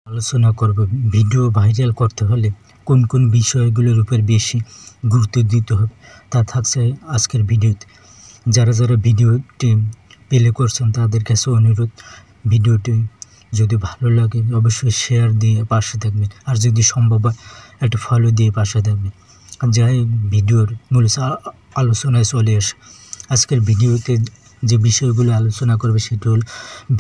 আলোচনা করব video viral করতে হলে কোন কোন বিষয়গুলোর উপর বেশি গুরুত্ব দিতে হবে তা থাকছে আজকের ভিডিওতে। যারা ভিডিওটি প্লে করছেন তাদের কাছে অনুরোধ, ভিডিওটি যদি ভালো লাগে অবশ্যই শেয়ার দিয়ে পাশে থাকবেন, আর যদি সম্ভব হয় একটা ফলো দিয়ে পাশে থাকবেন। যাই ভিডিওর মূল আলোচনায় চলে আসে। আজকের ভিডিওতে যে বিষয়গুলো আলোচনা করবে সেটা হল,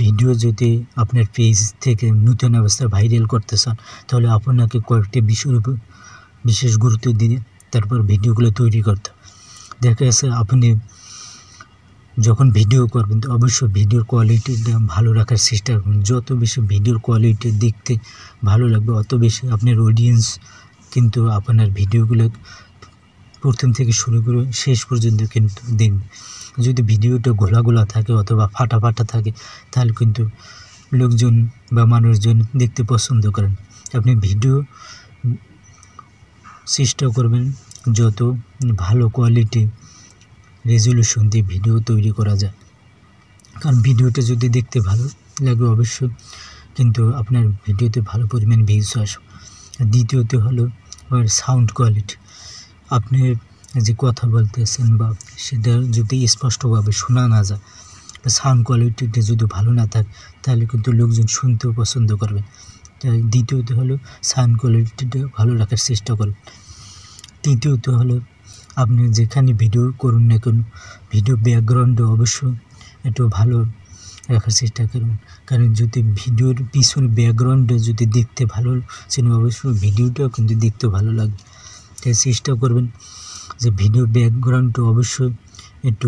ভিডিও যদি আপনার পেজ থেকে নতুন অবস্থায় ভাইরাল করতে চান তাহলে আপনাকে কয়েকটি বিষয়ের উপর বিশেষ গুরুত্ব দিয়ে তারপর ভিডিওগুলো তৈরি করতে। দেখা যাচ্ছে আপনি যখন ভিডিও করবেন তো অবশ্যই ভিডিওর কোয়ালিটিটা ভালো রাখার চেষ্টা করবেন। যত বেশি ভিডিওর কোয়ালিটি দেখতে ভালো লাগবে অত বেশি আপনার অডিয়েন্স কিন্তু আপনার ভিডিওগুলো প্রথম থেকে শুরু করে শেষ পর্যন্ত কিন্তু দেখবে। যদি ভিডিওটা ঘোলা থাকে অথবা ফাটা থাকে তাহলে কিন্তু লোকজন বা মানুষজন দেখতে পছন্দ করেন। আপনি ভিডিও চেষ্টা করবেন যত ভালো কোয়ালিটি রেজলিউশন দিয়ে ভিডিও তৈরি করা যায়, কারণ ভিডিওটা যদি দেখতে ভালো লাগে অবশ্যই কিন্তু আপনার ভিডিওতে ভালো পরিমাণ ভিউজ আসবে। দ্বিতীয়ত হলো সাউন্ড কোয়ালিটি। আপনি যে কথা বলতেছেন বা সেটা যদি স্পষ্টভাবে শোনা না যায়, সাউন্ড কোয়ালিটিটা যদি ভালো না থাকে তাহলে কিন্তু লোকজন শুনতেও পছন্দ করবে। তাই দ্বিতীয়ত হলো সাউন্ড কোয়ালিটিটা ভালো রাখার চেষ্টা করবেন। তৃতীয়ত হলো আপনি যেখানে ভিডিও করুন না কেন ভিডিও ব্যাকগ্রাউন্ডে অবশ্যই একটু ভালো রাখার চেষ্টা করবেন, কারণ যদি ভিডিওর পিছনে ব্যাকগ্রাউন্ডে যদি দেখতে ভালো ছিল অবশ্যই ভিডিওটাও কিন্তু দেখতে ভালো লাগবে। তাই চেষ্টা করবেন যে ভিডিও ব্যাকগ্রাউন্ডটা অবশ্যই একটু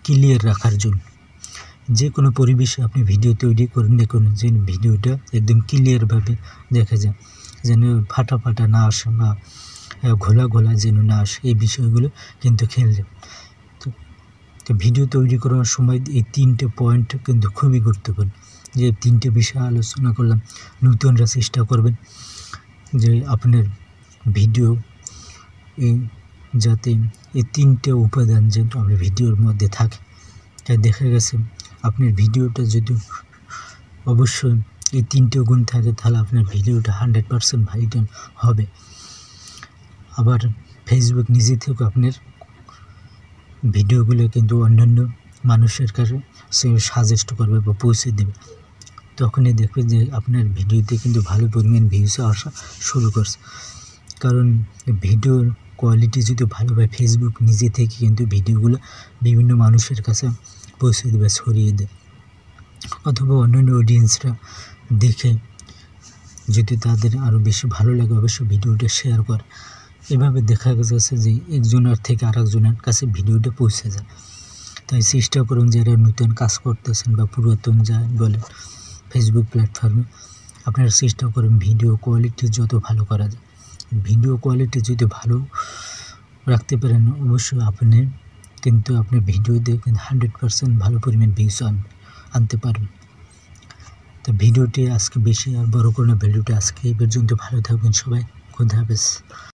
ক্লিয়ার রাখার জন্য। যে কোনো পরিবেশে আপনি ভিডিও তৈরি করুন না কেন যেন ভিডিওটা একদম ক্লিয়ারভাবে দেখা যায়, যেন ফাটা না আসে বা ঘোলা যেন না আসে, এই বিষয়গুলো কিন্তু খেয়াল রাখবেন। তো ভিডিও তৈরি করার সময় এই 3টে পয়েন্ট কিন্তু খুবই গুরুত্বপূর্ণ। যে 3টে বিষয় আলোচনা করলাম, নতুনরা চেষ্টা করবেন যে আপনার ভিডিও যাতে এই 3টে উপাদান যেন আপনার ভিডিওর মধ্যে থাকে। তাই দেখা গেছে আপনার ভিডিওটা যদি অবশ্যই এই 3টে গুণ থাকে তাহলে আপনার ভিডিওটা 100% ভাইরাল হবে। আবার ফেসবুক নিজে থেকে আপনার ভিডিওগুলো কিন্তু অন্যান্য মানুষের কাছে সাজেস্ট করবে বা পৌঁছে দেবে। তখনই দেখবে যে আপনার ভিডিওতে কিন্তু ভালো পরিমাণ ভিউজ আসা শুরু করছে, কারণ ভিডিওর কোয়ালিটি যদি ভালো হয় ফেসবুক নিজে থেকে কিন্তু ভিডিওগুলো বিভিন্ন মানুষের কাছে পৌঁছে দেবে, ছড়িয়ে দেয়। অথবা অন্যান্য অডিয়েন্সরা দেখে যদি তাদের আরও বেশি ভালো লাগে অবশ্যই ভিডিওটা শেয়ার করে। এভাবে দেখা গেছে যে একজনের থেকে আরেকজনের কাছে ভিডিওটা পৌঁছে যায়। তাই চেষ্টা করুন যারা নতুন কাজ করতেছেন বা পুরাতন যা বলেন ফেসবুক প্ল্যাটফর্মে, আপনারা চেষ্টা করুন ভিডিও কোয়ালিটি যত ভালো করা যায়। ভিডিও কোয়ালিটি যদি ভালো রাখতে পারেন অবশ্যই আপনি কিন্তু আপনার ভিডিওতে কিন্তু 100% ভালো পরিমাণ ভিউজ আনতে পারবেন। তো ভিডিওটি আজকে বেশি আর বড় করে না, ভিডিওটি আজকে এই পর্যন্ত। ভালো থাকবেন সবাই, খোদা হাফেজ।